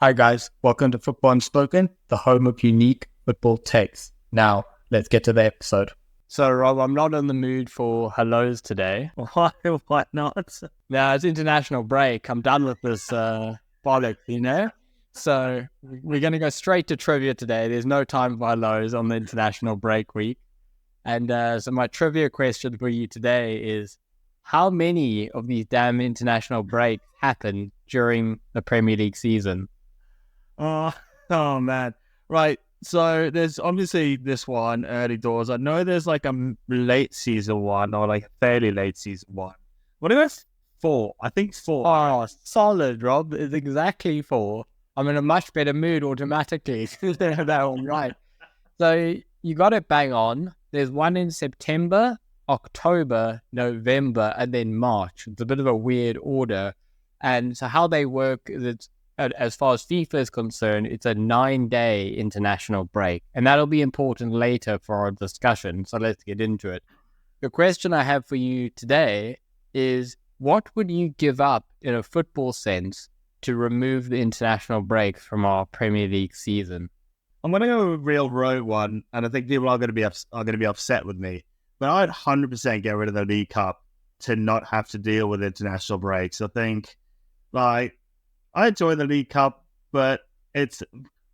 Hi guys, welcome to Football Unspoken, the home of unique football takes. Now, let's get to the episode. So Rob, I'm not in the mood for hellos today. Why not? Now, it's international break. I'm done with this bollocks. So we're going to go straight to trivia today. There's no time for hellos on the international break week. And so my trivia question for you today is, how many of these damn international breaks happen during the Premier League season? Oh man. Right. So there's obviously this one, early doors. I know there's like a late season one or like a fairly late season one. What is it? Four. I think four. Oh, solid, Rob. It's exactly four. I'm in a much better mood automatically. That one, right. So you got it bang on. There's one in September, October, November, and then March. It's a bit of a weird order. And so how they work is as far as FIFA is concerned, it's a 9-day international break. And that'll be important later for our discussion. So let's get into it. The question I have for you today is, what would you give up in a football sense to remove the international breaks from our Premier League season? I'm gonna go with a real road one, and I think people are gonna be upset with me. But I'd 100% get rid of the League Cup to not have to deal with international breaks. I think, I enjoy the League Cup, but it's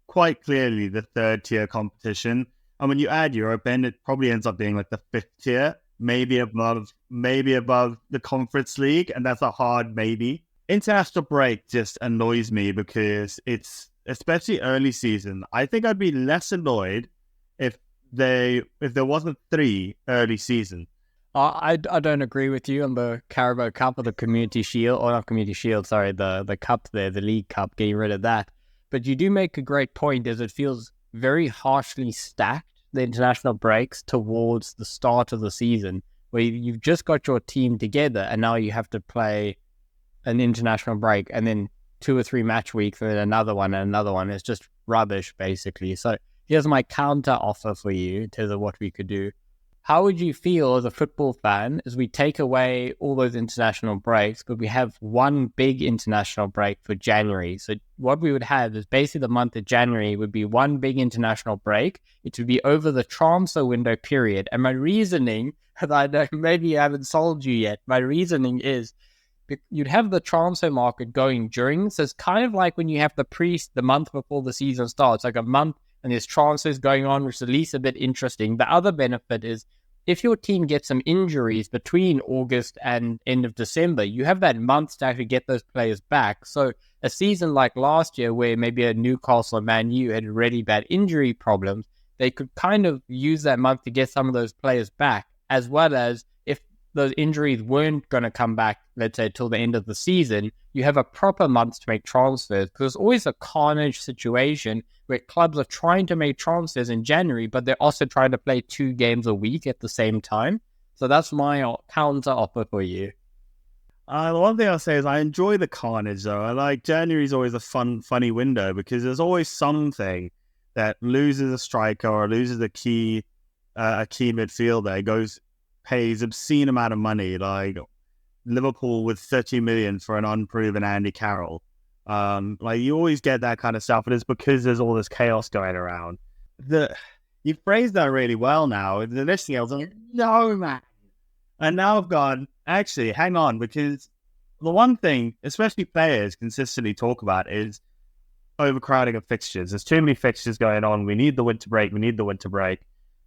quite clearly the third tier competition. And when you add Europe in, it probably ends up being like the fifth tier, maybe above the Conference League, and that's a hard maybe. International break just annoys me because it's, especially early season, I think I'd be less annoyed if there wasn't 3 early season. I don't agree with you on the Carabao Cup or the Community Shield, or not Community Shield, sorry, the Cup there, the League Cup, getting rid of that. But you do make a great point, as it feels very harshly stacked, the international breaks, towards the start of the season, where you've just got your team together and now you have to play an international break and then 2 or 3 match weeks and then another one and another one. It's just rubbish, basically. So here's my counter offer for you in terms of what we could do. How would you feel as a football fan as we take away all those international breaks, but we have one big international break for January? So what we would have is basically the month of January would be one big international break. It would be over the transfer window period. And my reasoning, and I know maybe I haven't sold you yet, my reasoning is you'd have the transfer market going during. So it's kind of like when you have the month before the season starts, like a month, and there's transfers going on, which is at least a bit interesting. The other benefit is, if your team gets some injuries between August and end of December, you have that month to actually get those players back. So a season like last year, where maybe a Newcastle or Man U had really bad injury problems, they could kind of use that month to get some of those players back, as well as if those injuries weren't going to come back, let's say, till the end of the season, you have a proper month to make transfers. Because it's always a carnage situation where clubs are trying to make transfers in January, but they're also trying to play 2 games a week at the same time. So that's my counter offer for you. The one thing I'll say is I enjoy the carnage, though. I like January's always a funny window because there's always something that loses a striker or loses a key midfielder, pays obscene amount of money, like Liverpool with 30 million for an unproven Andy Carroll. You always get that kind of stuff, and it's because there's all this chaos going around. You phrased that really well now. The next thing I was like, no, man. And now I've gone, actually, hang on, because the one thing, especially players consistently talk about, is overcrowding of fixtures. There's too many fixtures going on. We need the winter break.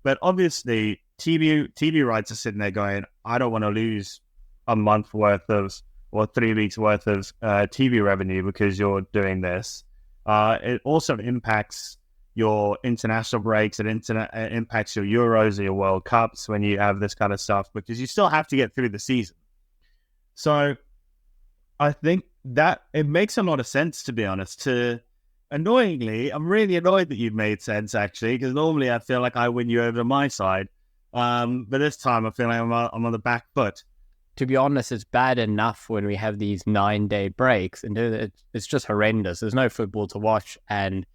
But obviously, TV rights are sitting there going, I don't want to lose a month worth of, or 3 weeks worth of TV revenue because you're doing this. It also impacts your international breaks. It impacts your Euros or your World Cups when you have this kind of stuff, because you still have to get through the season. So I think that it makes a lot of sense, to be honest. Annoyingly, I'm really annoyed that you've made sense, actually, because normally I feel like I win you over to my side. But this time I feel like I'm on the back foot. To be honest, it's bad enough when we have these 9-day breaks, and it's just horrendous. There's no football to watch, and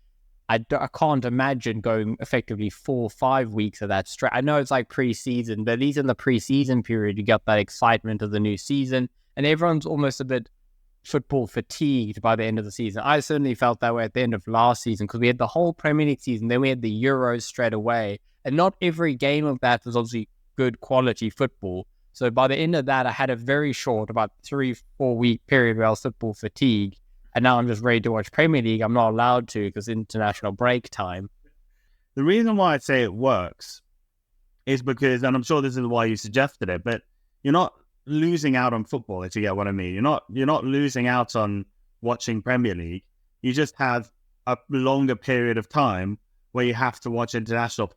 I can't imagine going effectively 4 or 5 weeks of that straight. I know it's like pre-season, but at least in the pre-season period, you got that excitement of the new season, and everyone's almost a bit football fatigued by the end of the season. I certainly felt that way at the end of last season because we had the whole Premier League season, then we had the Euros straight away. And not every game of that was obviously good quality football. So by the end of that, I had a very short, about 3-4 week period where I was football fatigued. And now I'm just ready to watch Premier League. I'm not allowed to because international break time. The reason why I say it works is because, and I'm sure this is why you suggested it, but you're not losing out on football, if you get what I mean. You're not losing out on watching Premier League. You just have a longer period of time where you have to watch international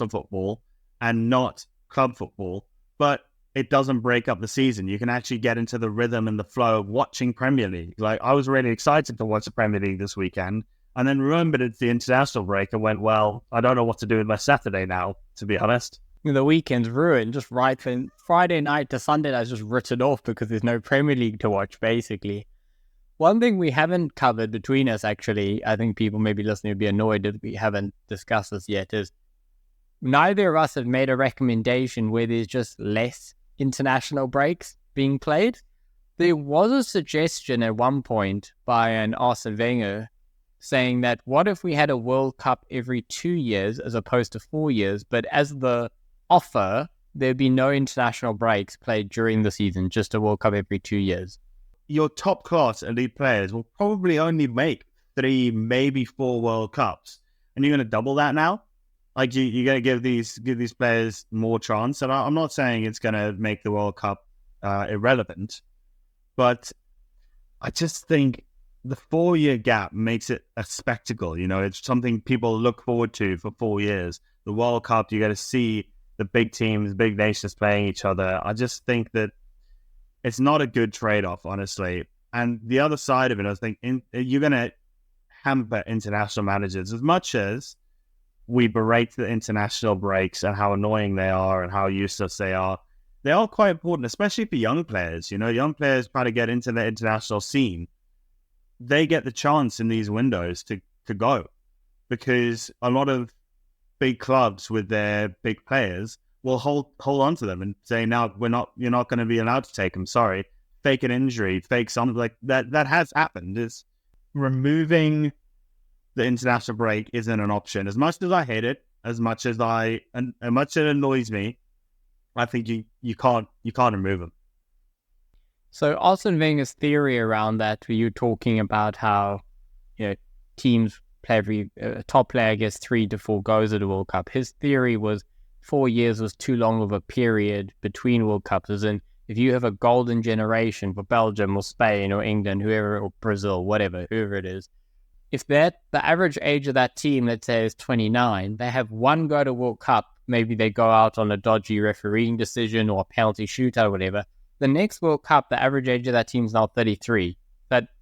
football and not club football, but it doesn't break up the season. You can actually get into the rhythm and the flow of watching Premier League. Like, I was really excited to watch the Premier League this weekend, and then remembered it's the international break and went, well, I don't know what to do with my Saturday now, to be honest. The weekend's ruined, just right from Friday night to Sunday that's just written off because there's no Premier League to watch, basically. One thing we haven't covered between us, actually, I think people maybe listening would be annoyed that we haven't discussed this yet, is neither of us have made a recommendation where there's just less international breaks being played. There was a suggestion at one point by an Arsene Wenger saying that what if we had a World Cup every 2 years as opposed to 4 years, but as the offer, there'd be no international breaks played during the season, just a World Cup every 2 years. Your top class elite players will probably only make 3, maybe 4 World Cups, and you're going to double that now. Like, you're going to give these players more chance. And I'm not saying it's going to make the World Cup irrelevant, but I just think the 4-year gap makes it a spectacle. You know, it's something people look forward to for 4 years. The World Cup, you got to see the big teams, big nations playing each other. I just think that it's not a good trade-off, honestly. And the other side of it, I think you're going to hamper international managers. As much as we berate the international breaks and how annoying they are and how useless they are quite important, especially for young players. You know, young players try to get into the international scene. They get the chance in these windows to go, because a lot of big clubs with their big players will hold on to them and say, "No, you're not going to be allowed to take them. Sorry." Fake an injury, fake something like that. That has happened. Is removing the international break isn't an option. As much as I hate it, as much as it annoys me, I think you can't remove them. So Arsene Wenger's theory around that, where you're talking about how, you know, teams play every top player gets 3 to 4 goes at a World Cup. His theory was 4 years was too long of a period between World Cups. As in, if you have a golden generation for Belgium or Spain or England, whoever, or Brazil, whoever it is, if the average age of that team, let's say, is 29, they have one go to World Cup. Maybe they go out on a dodgy refereeing decision or a penalty shootout or whatever. The next World Cup, the average age of that team is now 33.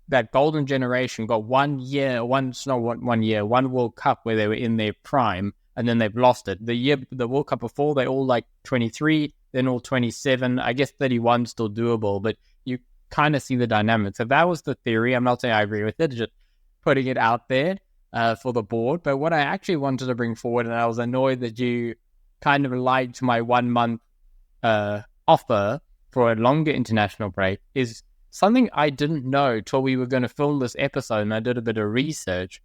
That golden generation got 1 year, one World Cup where they were in their prime, and then they've lost it. The World Cup before, they all like 23, then all 27. I guess 31 still doable, but you kind of see the dynamics. So that was the theory. I'm not saying I agree with it, just putting it out there for the board. But what I actually wanted to bring forward, and I was annoyed that you kind of lied to my 1 month offer for a longer international break, is something I didn't know till we were going to film this episode, and I did a bit of research,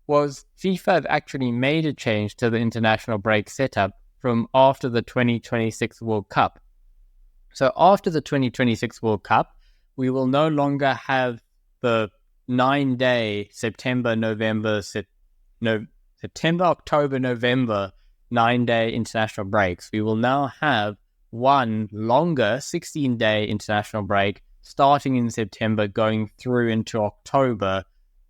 was FIFA have actually made a change to the international break setup from after the 2026 World Cup. So after the 2026 World Cup, we will no longer have the 9-day September, October, November 9-day international breaks. We will now have one longer 16-day international break starting in September going through into October,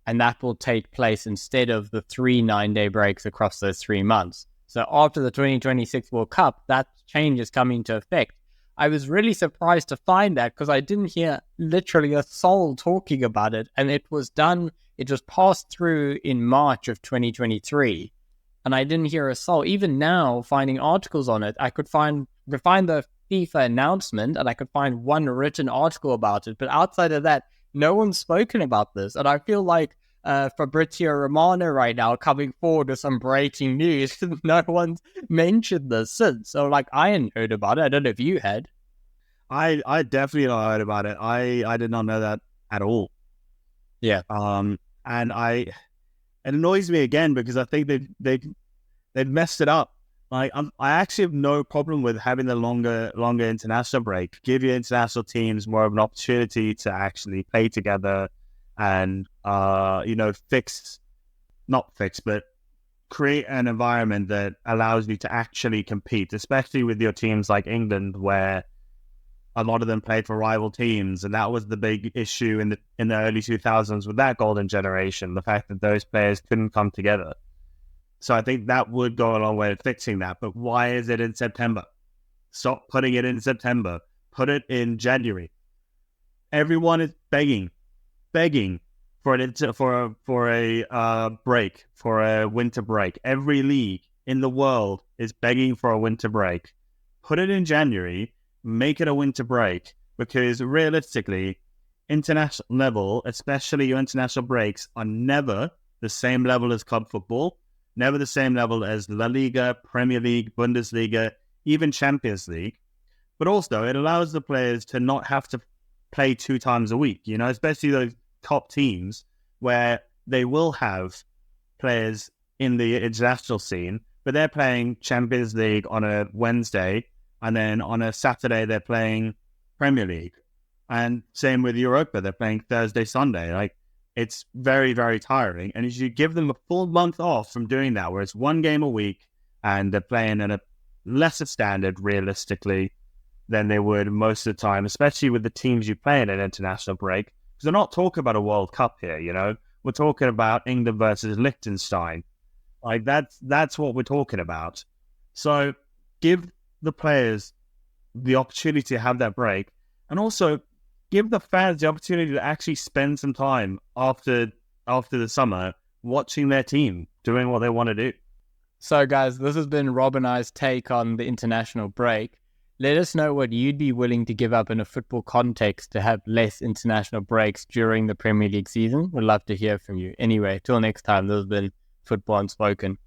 and that will take place instead of the 3 9-day breaks across those 3 months. So after the 2026 World Cup, that change is coming into effect. I was really surprised to find that, because I didn't hear literally a soul talking about it, and it was passed through in March of 2023, and I didn't hear a soul. Even now, finding articles on it, I could find the FIFA announcement, and I could find one written article about it, but outside of that, no one's spoken about this, and I feel like Fabrizio Romano right now coming forward with some breaking news. No one's mentioned this since, so like I hadn't heard about it. I don't know if you had. I definitely not heard about it. I did not know that at all. Yeah. And it annoys me again because I think they've messed it up. Like I actually have no problem with having the longer international break. Give your international teams more of an opportunity to actually play together and but create an environment that allows you to actually compete, especially with your teams like England, where a lot of them played for rival teams, and that was the big issue in the early 2000s with that golden generation, the fact that those players couldn't come together. So I think that would go a long way to fixing that. But why is it in September? Stop putting it in September. Put it in January. Everyone is begging for a break, for a winter break. Every league in the world is begging for a winter break. Put it in January. Make it a winter break, because realistically, international level, especially your international breaks, are never the same level as club football, never the same level as La Liga, Premier League, Bundesliga, even Champions League. But also, it allows the players to not have to play 2 times a week, especially those top teams where they will have players in the international scene, but they're playing Champions League on a Wednesday, and then on a Saturday, they're playing Premier League. And same with Europa, they're playing Thursday, Sunday. Like, it's very, very tiring. And as you give them a full month off from doing that, where it's 1 game a week, and they're playing at a lesser standard, realistically, than they would most of the time, especially with the teams you play in an international break. Because they're not talking about a World Cup here, We're talking about England versus Liechtenstein. Like, that's what we're talking about. So give the players the opportunity to have that break, and also give the fans the opportunity to actually spend some time after the summer watching their team doing what they want to do. So guys, this has been Rob and I's take on the international break. Let us know what you'd be willing to give up in a football context to have less international breaks during the Premier League season. We'd love to hear from you. Anyway, till next time, this has been Football Unspoken.